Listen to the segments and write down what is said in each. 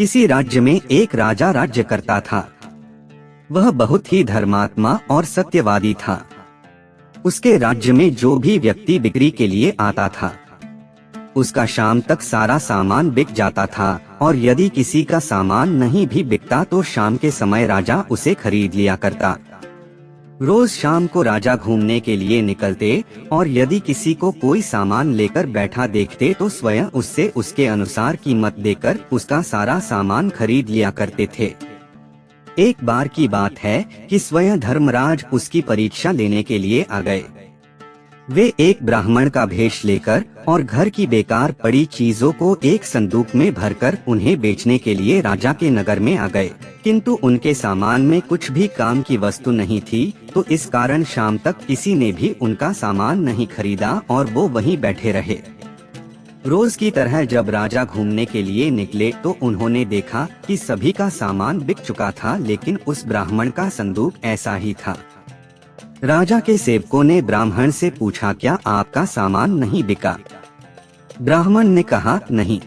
किसी राज्य में एक राजा राज्य करता था। वह बहुत ही धर्मात्मा और सत्यवादी था। उसके राज्य में जो भी व्यक्ति बिक्री के लिए आता था, उसका शाम तक सारा सामान बिक जाता था, और यदि किसी का सामान नहीं भी बिकता तो शाम के समय राजा उसे खरीद लिया करता। रोज शाम को राजा घूमने के लिए निकलते और यदि किसी को कोई सामान लेकर बैठा देखते तो स्वयं उससे उसके अनुसार कीमत देकर उसका सारा सामान खरीद लिया करते थे। एक बार की बात है कि स्वयं धर्मराज उसकी परीक्षा लेने के लिए आ गए। वे एक ब्राह्मण का भेष लेकर और घर की बेकार पड़ी चीजों को एक संदूक में भरकर उन्हें बेचने के लिए राजा के नगर में आ गए, किंतु उनके सामान में कुछ भी काम की वस्तु नहीं थी, तो इस कारण शाम तक किसी ने भी उनका सामान नहीं खरीदा और वो वहीं बैठे रहे। रोज की तरह जब राजा घूमने के लिए निकले तो उन्होंने देखा कि सभी का सामान बिक चुका था, लेकिन उस ब्राह्मण का संदूक ऐसा ही था। राजा के सेवकों ने ब्राह्मण से पूछा, क्या आपका सामान नहीं बिका? ब्राह्मण ने कहा, नहीं।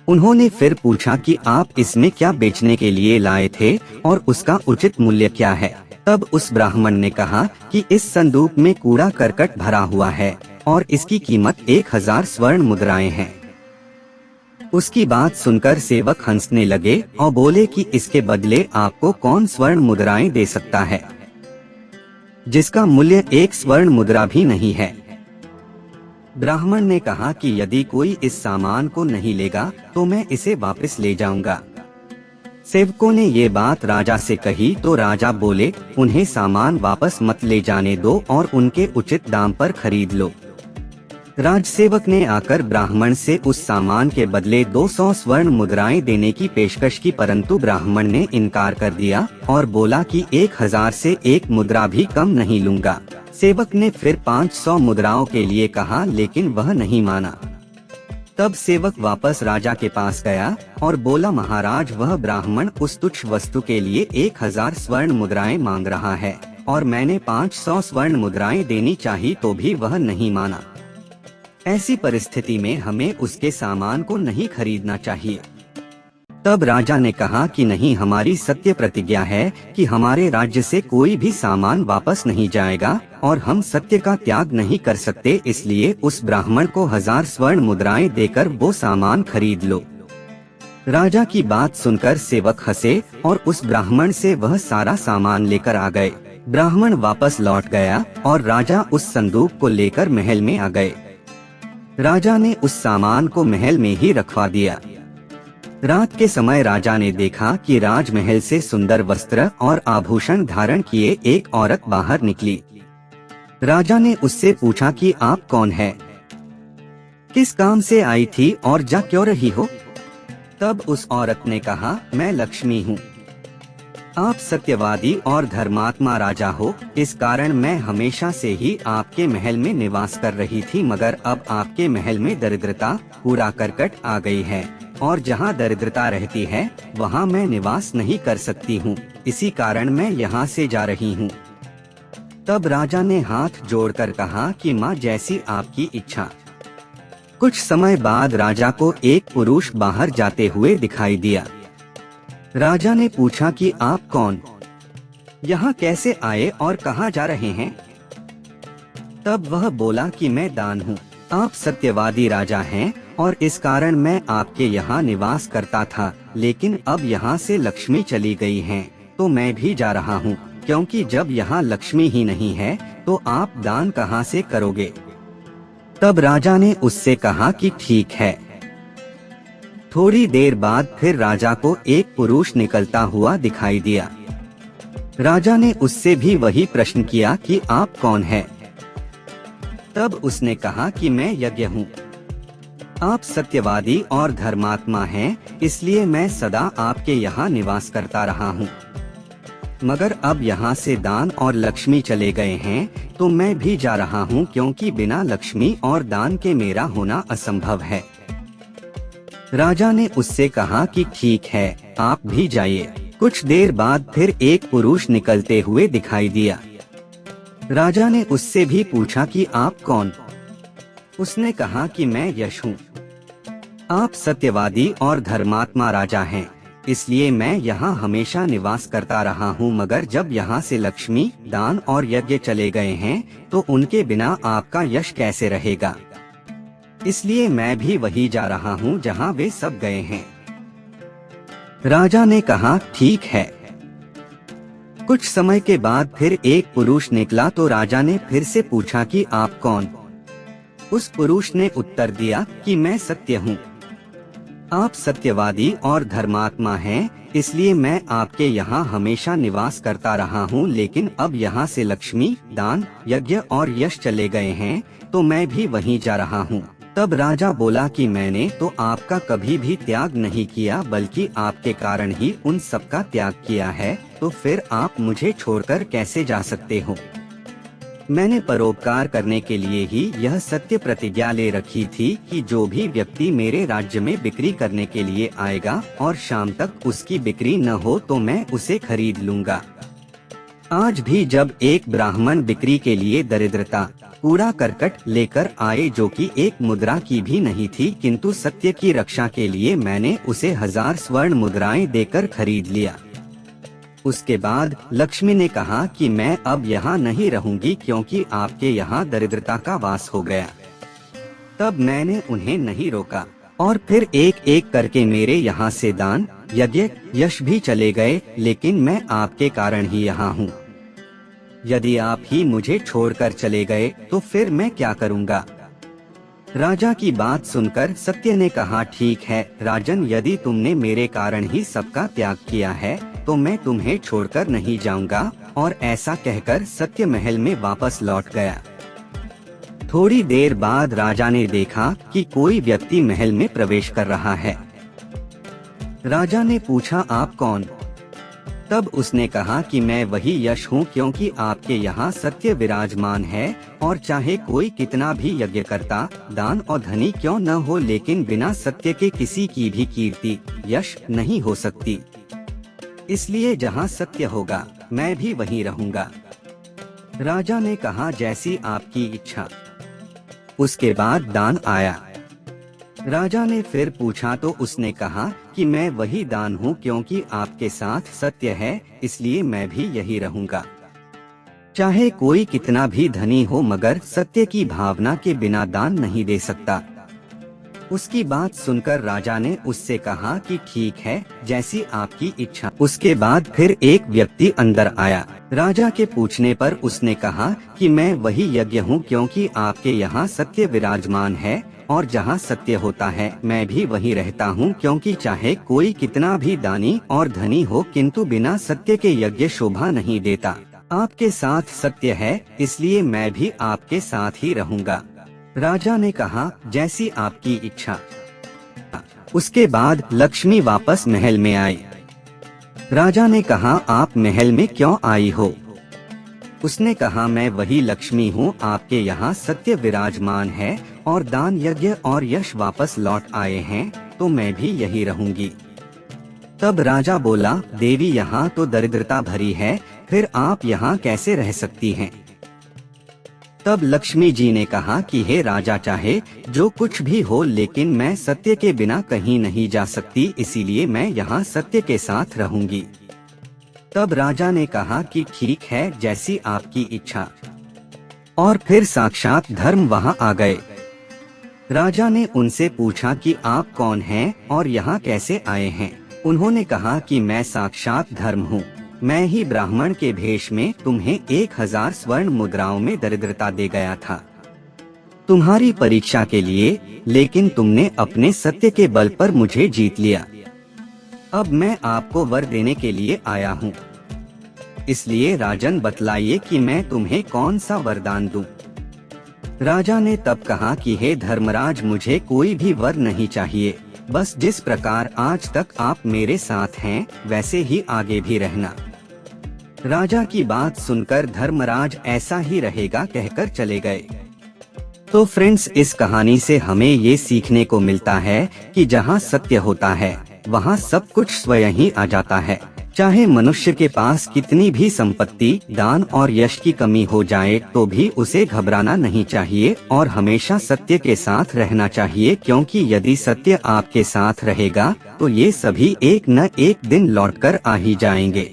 उन्होंने फिर पूछा कि आप इसमें क्या बेचने के लिए लाए थे और उसका उचित मूल्य क्या है? तब उस ब्राह्मण ने कहा कि इस संदूक में कूड़ा करकट भरा हुआ है और इसकी कीमत 1000 स्वर्ण मुद्राएं हैं। उसकी बात सुनकर सेवक हंसने लगे और बोले कि इसके बदले आपको कौन स्वर्ण मुद्राएं दे सकता है, जिसका मूल्य 1 स्वर्ण मुद्रा भी नहीं है। ब्राह्मण ने कहा कि यदि कोई इस सामान को नहीं लेगा तो मैं इसे वापस ले जाऊंगा। सेवकों ने ये बात राजा से कही तो राजा बोले, उन्हें सामान वापस मत ले जाने दो और उनके उचित दाम पर खरीद लो। राजसेवक ने आकर ब्राह्मण से उस सामान के बदले 200 स्वर्ण मुद्राएं देने की पेशकश की, परंतु ब्राह्मण ने इनकार कर दिया और बोला कि 1000 से 1 मुद्रा भी कम नहीं लूंगा। सेवक ने फिर 500 मुद्राओं के लिए कहा, लेकिन वह नहीं माना। तब सेवक वापस राजा के पास गया और बोला, महाराज, वह ब्राह्मण उस तुच्छ वस्तु के लिए 1000 स्वर्ण मुद्राएं मांग रहा है और मैंने 500 स्वर्ण मुद्राएं देनी चाहिए तो भी वह नहीं माना। ऐसी परिस्थिति में हमें उसके सामान को नहीं खरीदना चाहिए। तब राजा ने कहा कि नहीं, हमारी सत्य प्रतिज्ञा है कि हमारे राज्य से कोई भी सामान वापस नहीं जाएगा और हम सत्य का त्याग नहीं कर सकते, इसलिए उस ब्राह्मण को 1000 स्वर्ण मुद्राएं देकर वो सामान खरीद लो। राजा की बात सुनकर सेवक हंसे और उस ब्राह्मण से वह सारा सामान लेकर आ गए। ब्राह्मण वापस लौट गया और राजा उस संदूक को लेकर महल में आ गए। राजा ने उस सामान को महल में ही रखवा दिया। रात के समय राजा ने देखा कि राजमहल से सुंदर वस्त्र और आभूषण धारण किए एक औरत बाहर निकली। राजा ने उससे पूछा कि आप कौन है, किस काम से आई थी और जा क्यों रही हो? तब उस औरत ने कहा, मैं लक्ष्मी हूँ। आप सत्यवादी और धर्मात्मा राजा हो, इस कारण मैं हमेशा से ही आपके महल में निवास कर रही थी, मगर अब आपके महल में दरिद्रता, कूड़ा करकट आ गई है और जहाँ दरिद्रता रहती है वहाँ मैं निवास नहीं कर सकती हूँ, इसी कारण मैं यहाँ से जा रही हूँ। तब राजा ने हाथ जोड़कर कहा कि माँ, जैसी आपकी इच्छा। कुछ समय बाद राजा को एक पुरुष बाहर जाते हुए दिखाई दिया। राजा ने पूछा कि आप कौन, यहाँ कैसे आए और कहाँ जा रहे हैं? तब वह बोला कि मैं दान हूँ। आप सत्यवादी राजा हैं और इस कारण मैं आपके यहाँ निवास करता था, लेकिन अब यहाँ से लक्ष्मी चली गई हैं, तो मैं भी जा रहा हूँ, क्योंकि जब यहाँ लक्ष्मी ही नहीं है तो आप दान कहाँ से करोगे? तब राजा ने उससे कहा कि ठीक है। थोड़ी देर बाद फिर राजा को एक पुरुष निकलता हुआ दिखाई दिया। राजा ने उससे भी वही प्रश्न किया कि आप कौन है? तब उसने कहा कि मैं यज्ञ हूँ। आप सत्यवादी और धर्मात्मा हैं, इसलिए मैं सदा आपके यहाँ निवास करता रहा हूँ, मगर अब यहाँ से दान और लक्ष्मी चले गए हैं तो मैं भी जा रहा हूँ, क्योंकि बिना लक्ष्मी और दान के मेरा होना असंभव है। राजा ने उससे कहा कि ठीक है, आप भी जाइए। कुछ देर बाद फिर एक पुरुष निकलते हुए दिखाई दिया। राजा ने उससे भी पूछा कि आप कौन? उसने कहा कि मैं यश हूँ। आप सत्यवादी और धर्मात्मा राजा हैं, इसलिए मैं यहाँ हमेशा निवास करता रहा हूँ, मगर जब यहाँ से लक्ष्मी, दान और यज्ञ चले गए हैं तो उनके बिना आपका यश कैसे रहेगा। इसलिए मैं भी वही जा रहा हूँ जहाँ वे सब गए हैं। राजा ने कहा, ठीक है। कुछ समय के बाद फिर एक पुरुष निकला तो राजा ने फिर से पूछा कि आप कौन। उस पुरुष ने उत्तर दिया कि मैं सत्य हूँ। आप सत्यवादी और धर्मात्मा हैं, इसलिए मैं आपके यहाँ हमेशा निवास करता रहा हूँ, लेकिन अब यहाँ से लक्ष्मी, दान, यज्ञ और यश चले गए हैं तो मैं भी वहीं जा रहा हूँ। तब राजा बोला कि मैंने तो आपका कभी भी त्याग नहीं किया, बल्कि आपके कारण ही उन सबका त्याग किया है, तो फिर आप मुझे छोड़कर कैसे जा सकते हो। मैंने परोपकार करने के लिए ही यह सत्य प्रतिज्ञा ले रखी थी कि जो भी व्यक्ति मेरे राज्य में बिक्री करने के लिए आएगा और शाम तक उसकी बिक्री न हो तो मैं उसे खरीद लूंगा। आज भी जब एक ब्राह्मण बिक्री के लिए दरिद्रता, कूड़ा करकट लेकर आए जो कि एक मुद्रा की भी नहीं थी, किंतु सत्य की रक्षा के लिए मैंने उसे 1000 स्वर्ण मुद्राएं देकर खरीद लिया। उसके बाद लक्ष्मी ने कहा कि मैं अब यहाँ नहीं रहूंगी क्योंकि आपके यहाँ दरिद्रता का वास हो गया। तब मैंने उन्हें नहीं रोका और फिर एक एक करके मेरे यहाँ से दान, यज्ञ, यश भी चले गए, लेकिन मैं आपके कारण ही यहाँ हूँ। यदि आप ही मुझे छोड़कर चले गए तो फिर मैं क्या करूँगा। राजा की बात सुनकर सत्य ने कहा, ठीक है राजन, यदि तुमने मेरे कारण ही सबका त्याग किया है तो मैं तुम्हें छोड़कर नहीं जाऊंगा। और ऐसा कहकर सत्य महल में वापस लौट गया। थोड़ी देर बाद राजा ने देखा कि कोई व्यक्ति महल में प्रवेश कर रहा है। राजा ने पूछा, आप कौन। तब उसने कहा कि मैं वही यश हूँ, क्योंकि आपके यहाँ सत्य विराजमान है और चाहे कोई कितना भी यज्ञ करता, दान और धनी क्यों न हो, लेकिन बिना सत्य के किसी की भी कीर्ति, यश नहीं हो सकती। इसलिए जहाँ सत्य होगा मैं भी वहीं रहूंगा। राजा ने कहा, जैसी आपकी इच्छा। उसके बाद दान आया। राजा ने फिर पूछा तो उसने कहा कि मैं वही दान हूँ, क्योंकि आपके साथ सत्य है, इसलिए मैं भी यही रहूंगा। चाहे कोई कितना भी धनी हो, मगर सत्य की भावना के बिना दान नहीं दे सकता। उसकी बात सुनकर राजा ने उससे कहा कि ठीक है, जैसी आपकी इच्छा। उसके बाद फिर एक व्यक्ति अंदर आया। राजा के पूछने पर उसने कहा कि मैं वही यज्ञ हूँ, क्योंकि आपके यहाँ सत्य विराजमान है और जहाँ सत्य होता है मैं भी वहीं रहता हूँ, क्योंकि चाहे कोई कितना भी दानी और धनी हो, किंतु बिना सत्य के यज्ञ शोभा नहीं देता। आपके साथ सत्य है, इसलिए मैं भी आपके साथ ही रहूँगा। राजा ने कहा, जैसी आपकी इच्छा। उसके बाद लक्ष्मी वापस महल में आई। राजा ने कहा, आप महल में क्यों आई हो। उसने कहा, मैं वही लक्ष्मी हूँ, आपके यहाँ सत्य विराजमान है और दान, यज्ञ और यश वापस लौट आए हैं, तो मैं भी यही रहूंगी। तब राजा बोला, देवी यहाँ तो दरिद्रता भरी है, फिर आप यहाँ कैसे रह सकती हैं। तब लक्ष्मी जी ने कहा कि हे राजा, चाहे जो कुछ भी हो, लेकिन मैं सत्य के बिना कहीं नहीं जा सकती, इसीलिए मैं यहाँ सत्य के साथ रहूंगी। तब राजा ने कहा कि ठीक है, जैसी आपकी इच्छा। और फिर साक्षात धर्म वहाँ आ गए। राजा ने उनसे पूछा कि आप कौन हैं और यहाँ कैसे आए हैं। उन्होंने कहा कि मैं साक्षात धर्म हूँ, मैं ही ब्राह्मण के भेष में तुम्हें 1000 स्वर्ण मुद्राओं में दरिद्रता दे गया था तुम्हारी परीक्षा के लिए, लेकिन तुमने अपने सत्य के बल पर मुझे जीत लिया। अब मैं आपको वर देने के लिए आया हूँ, इसलिए राजन बतलाइए कि मैं तुम्हें कौन सा वरदान दूं। राजा ने तब कहा कि हे धर्मराज, मुझे कोई भी वर नहीं चाहिए, बस जिस प्रकार आज तक आप मेरे साथ हैं वैसे ही आगे भी रहना। राजा की बात सुनकर धर्मराज ऐसा ही रहेगा कहकर चले गए। तो फ्रेंड्स, इस कहानी से हमें ये सीखने को मिलता है कि जहाँ सत्य होता है वहाँ सब कुछ स्वयं ही आ जाता है। चाहे मनुष्य के पास कितनी भी संपत्ति, दान और यश की कमी हो जाए तो भी उसे घबराना नहीं चाहिए और हमेशा सत्य के साथ रहना चाहिए, क्योंकि यदि सत्य आपके साथ रहेगा तो ये सभी एक न एक दिन लौटकर आ ही जाएंगे।